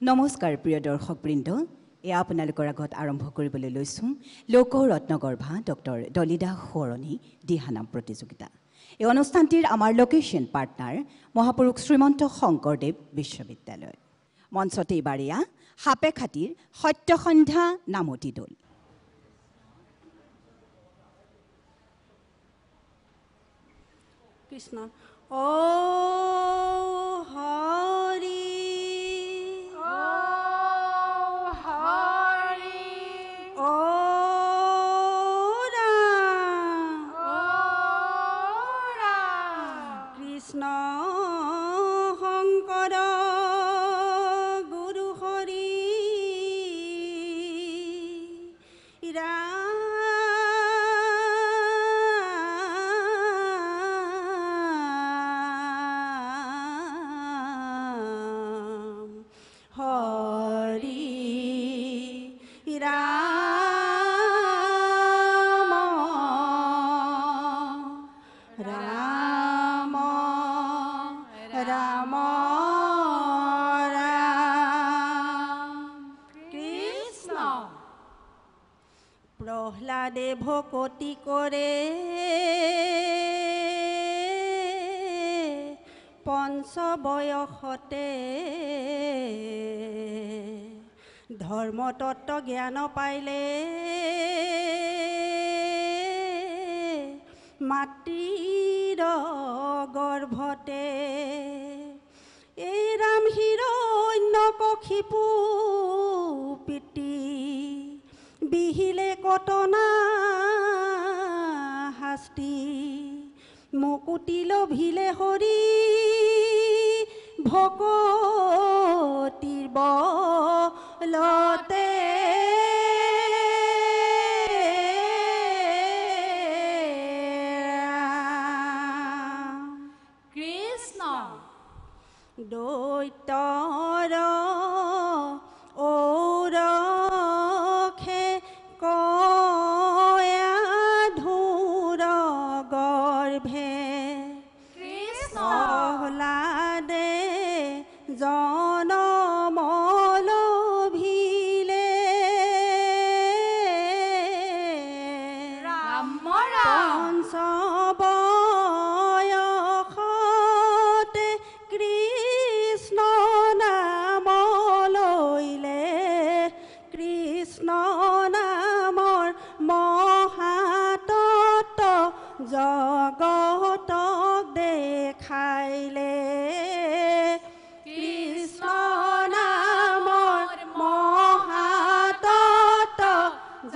নমস্কাৰ প্ৰিয় দৰ্শকবৃন্দ, এয়া আপোনালোকৰ আগত আৰম্ভ কৰিবলৈ লৈছোঁ লোকৰত্নগৰ্ভা ডক্টৰ দলিদা সোঁৱৰণী দিহানাম প্ৰতিযোগিতা। এই অনুষ্ঠানটিৰ আমাৰ লোকেশ্যন পাৰ্টনাৰ মহাপুৰুষ শ্ৰীমন্ত শংকৰদেৱ বিশ্ববিদ্যালয়। মঞ্চতে এইবাৰ এয়া সাপেখাতিৰ সত্যসন্ধ্যা নামতি দল। কৃষ্ণ ও হৰি কৃষ্ণ শংকৰ গুৰু হৰি প্ৰহ্লাদে ভকতি কৰে পঞ্চবয়সতে ধৰ্মতত্ত্ব জ্ঞান পাইলে মাতৃৰ গৰ্ভতে এই ৰাম হিৰণ্যকশিপু পিতৃ বিহিলে কটনা শাস্তি মুকুতি লভিলে হৰি ভকতিৰ বলতে কৃষ্ণ দৈত্যৰ ঔৰখে কয়া ধুৰ গৰ্ভে প্ৰহ্লাদে জনম লভিলে পঞ্চবয়সতে কৃষ্ণ নাম লৈলে কৃষ্ণ নামৰ মহাতত্ত্ব জগতক দেখাইলে কৃষ্ণ নামৰ মহাতত্ত্ব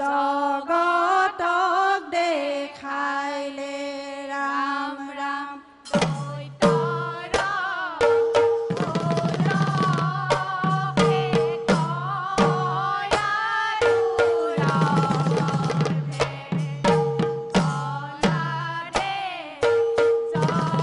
জগতক দেখাইলে ৰাম ৰাম Jala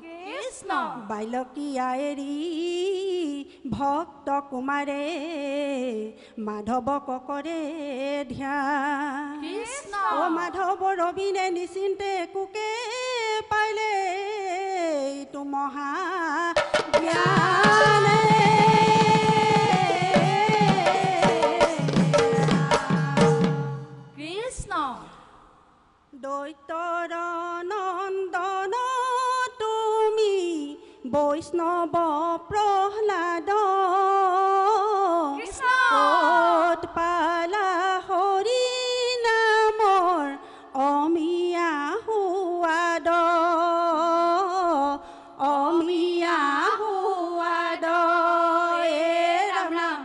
কৃষ্ণ বাল্যকিয়া এৰি ভক্ত কুমাৰে মাধৱক কৰে ধ্যান কৃষ্ণ অ মাধৱ ৰবিনে নিচিন্তে কুকে পাইলে তো মহা জ্ঞানে কৃষ্ণ দৈতৰ নন্দন তুমি বৈষ্ণৱ প্ৰহ্লাদ কৃষ্ণ ক'ত পালা হৰি নামৰ অমিয়া সোৱাদ অমিয়া সোৱাদ এ ৰাম ৰাম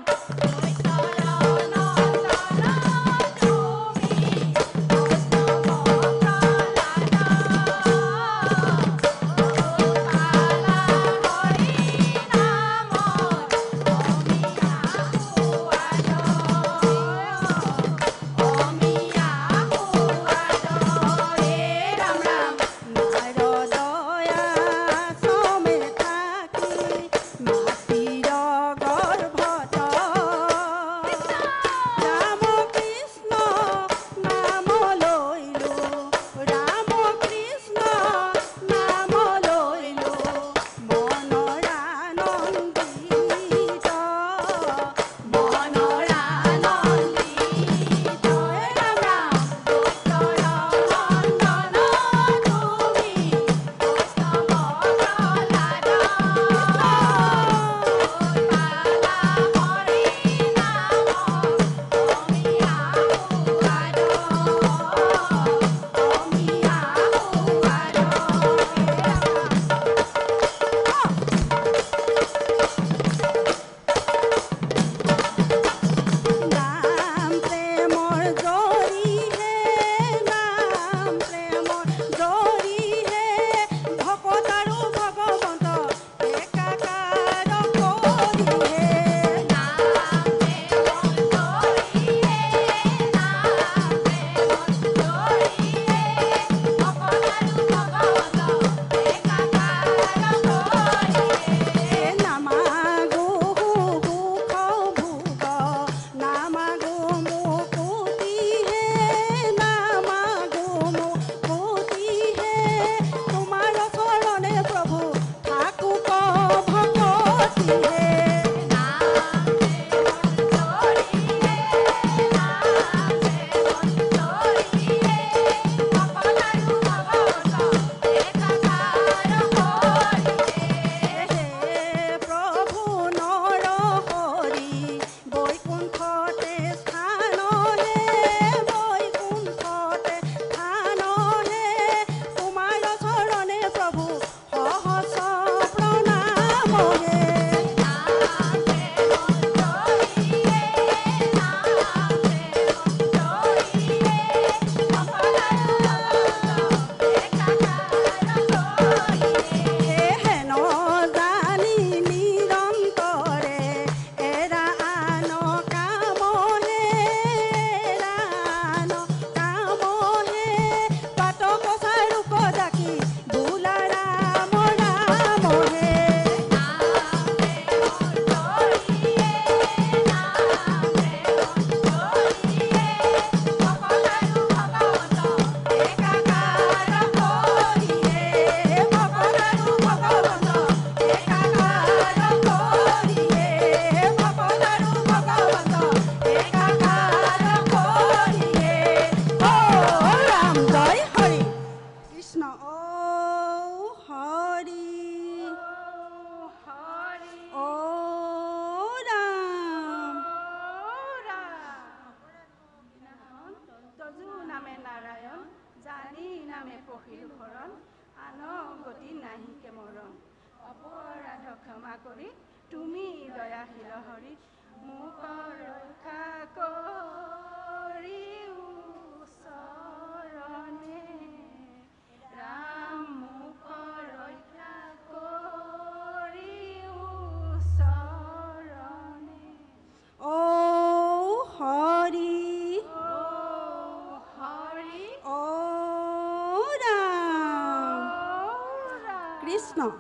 কৃষ্ণ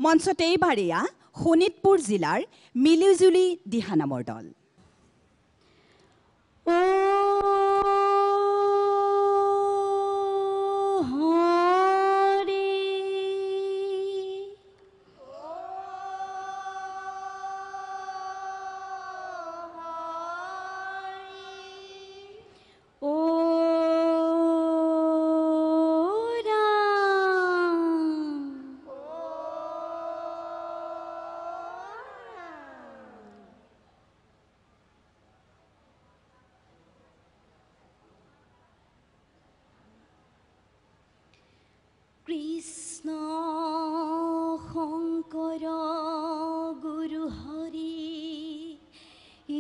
মঞ্চত এইবাৰ এয়া শোণিতপুৰ জিলাৰ মিলিজুলি দিহানামৰ দল। কৃষ্ণ শংকৰ গুৰু হৰি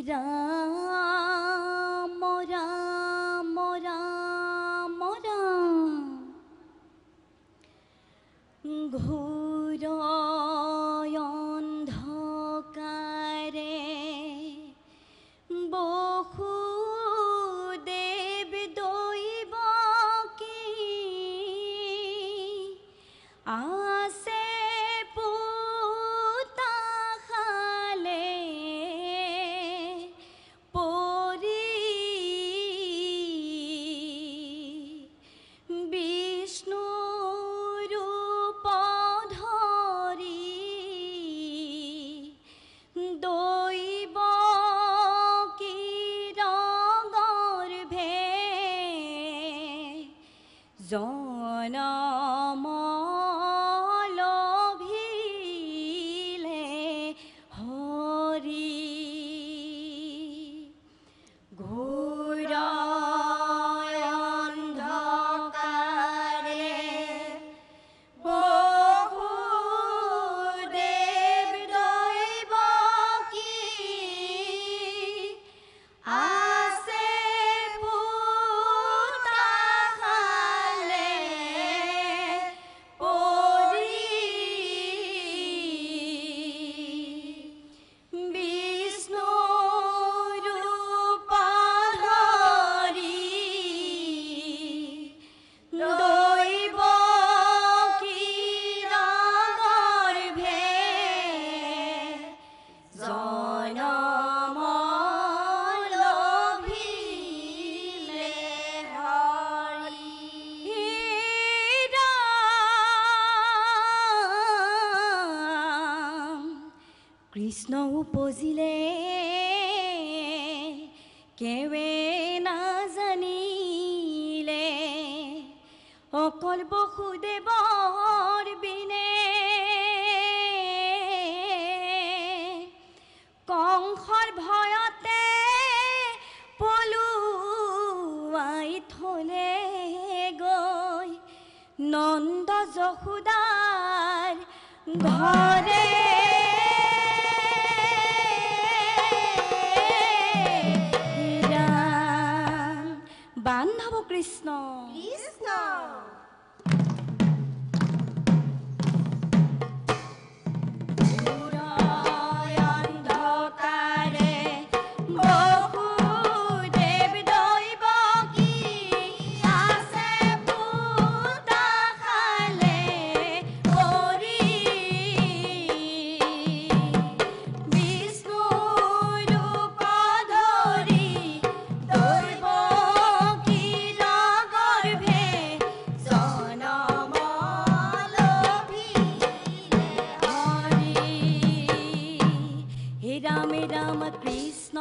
ৰাম ৰাম ৰাম ৰাম ঘোৰ অন্ধকাৰে বসুদেৱ দৈৱকী আছে পুতাখালে পৰি বিষ্ণু ৰূপ ধৰি দৈৱকী গৰ্ভে জনম কৃষ্ণ উপজিলে কেৱে নাজানিলে অকল বসুদেৱৰ বিনে কংসৰ ভয়তে পলুৱাই থলে গৈ নন্দ যশোদাৰ ঘৰে বান্ধৱ কৃষ্ণ কৃষ্ণ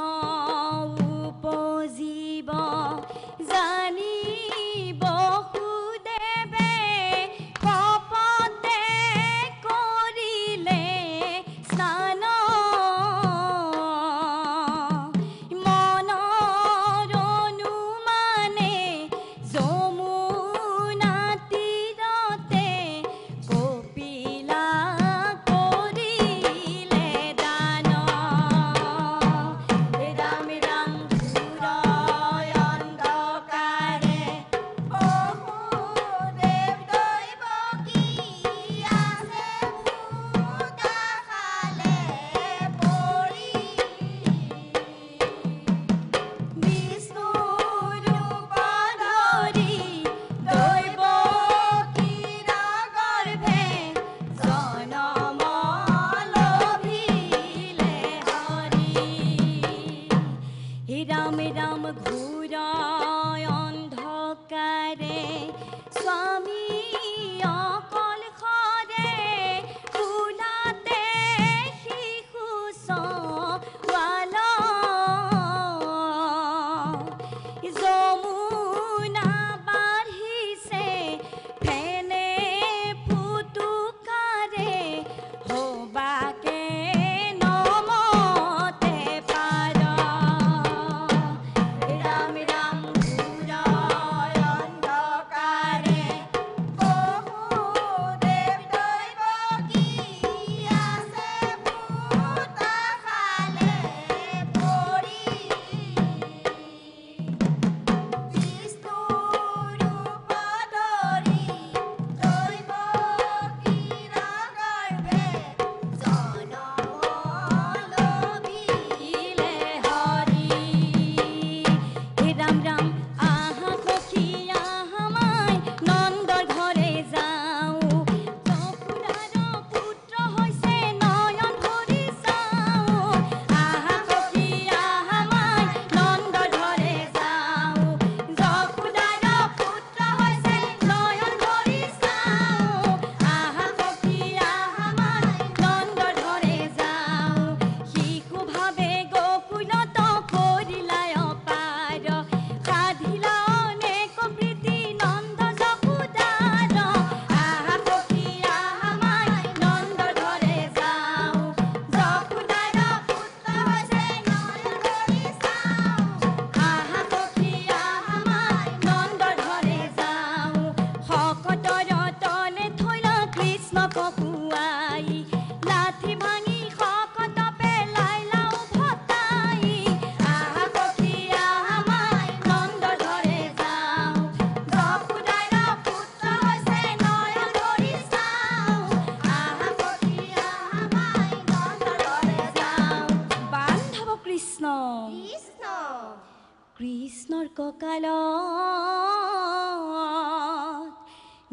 কৃষ্ণৰ কঁকালত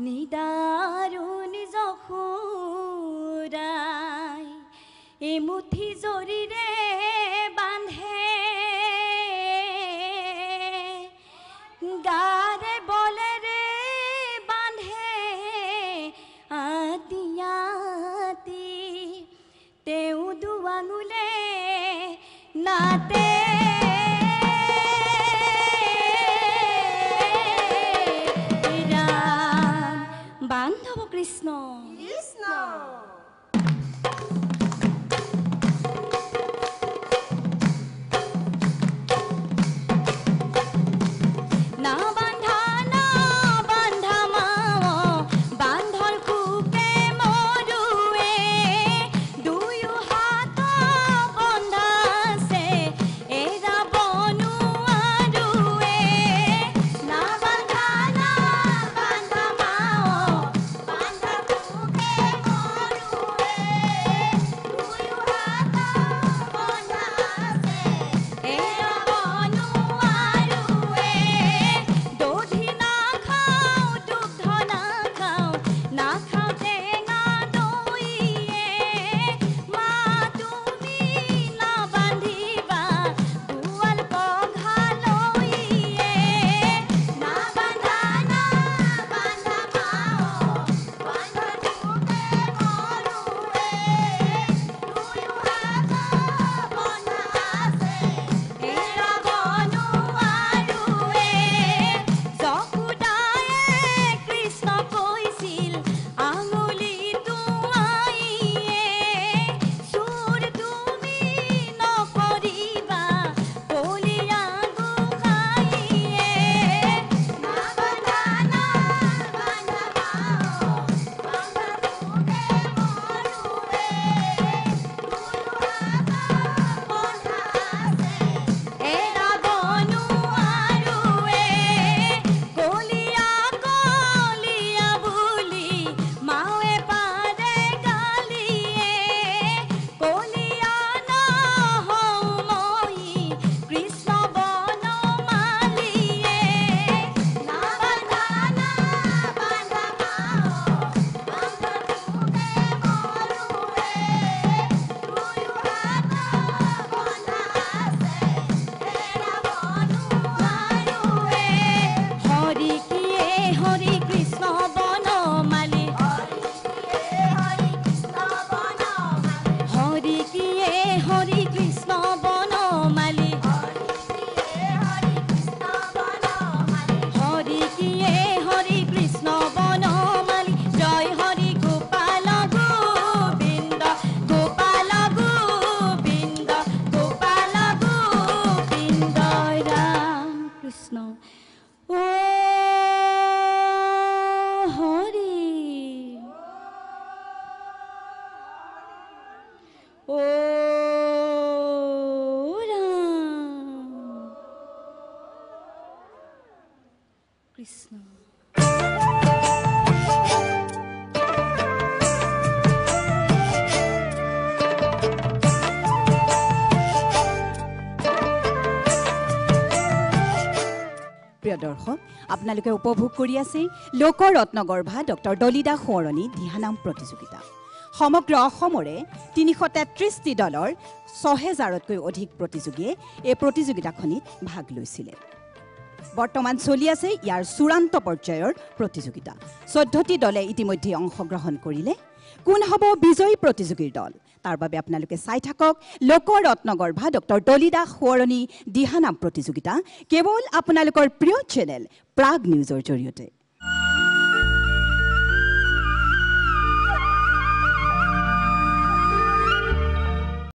নিদাৰুণী যশোদাই এমুঠি জৰিৰে বান্ধে গাৰে বলেৰে বান্ধে আতি আতি তেওঁ দুৱাঙুলে নাতে বান্ধৱ কৃষ্ণ কৃষ্ণ না বান্ধা মাও বান্ধৰ খুবে মৰুৱে দুয়ো হাত বন্ধা আছে এৰা বনুৱাৰুৱে না বান্ধা মাও বান্ধৰ খুবে মৰুৱে দুয়ো হাত বন্ধা আছে এৰা বনুৱাৰুৱে দধি নাখাওঁ দুগ্ধ নাখাওঁ নাখাওঁ টেঙা দৈয়ে মা তুমি নাবান্ধিবা গোৱাল পঘালৈয়ে না বান্ধা মাও বান্ধৰ খুবে মৰুৱে দুয়ো হাত বন্ধা আছে এৰা বনুৱাৰুৱে যশোদায়ে কৃষ্ণ কৈছিল আঙুলি তোৱাইয়ে চোৰ তুমি নকৰিবা কলিয়া গোসাঁইয়ে না বান্ধা মাও বান্ধৰ খুবে মৰুৱে দুয়ো হাত বন্ধা আছে এৰা বনুৱাৰুৱে কলিয়া কলিয়া বুলি মাৱে পাৰে গালিয়ে কলিয়া নহওঁ মই কৃষ্ণ বনমালিয়ে না বান্ধা মাও বান্ধৰ খুবে মৰুৱে দুয়ো হাত বন্ধা আছে এৰা বনুৱাৰুৱে হৰি কিয়ে হৰি কৃষ্ণ বনমালি হৰি কিয়ে হৰি কৃষ্ণ বনমালি হৰি কিয়ে হৰি কৃষ্ণ বনমালি জয় হৰি গোপাল গোবিন্দ গোপাল গোবিন্দ গোপাল গোবিন্দ ৰাম কৃষ্ণ ও হৰি ও ৰাম কৃষ্ণ প্ৰিয় দৰ্শক আপোনালোকে উপভোগ কৰি আছে লোকৰত্নগৰ্ভা ডক্টৰ দলিদা সোঁৱৰণী দিহানাম প্ৰতিযোগিতা সমগ্ৰ অসমৰে ৩৩৩টি দলৰ ৬০০০তকৈ অধিক প্ৰতিযোগীয়ে এই প্ৰতিযোগিতাখনিত ভাগ লৈছিলে বৰ্তমান চলি আছে ইয়াৰ চূড়ান্ত পৰ্যায়ৰ প্ৰতিযোগিতা ১৪টি দলে ইতিমধ্যে অংশগ্ৰহণ কৰিলে কোন হ'ব বিজয়ী প্ৰতিযোগীৰ দল তাৰ বাবে আপোনালোকে চাই থাকক লোকৰত্নগৰ্ভা ডক্টৰ দলিদা সোঁৱৰণী দিহানাম প্ৰতিযোগিতা কেৱল আপোনালোকৰ প্ৰিয় চেনেল প্ৰাগ নিউজৰ জৰিয়তে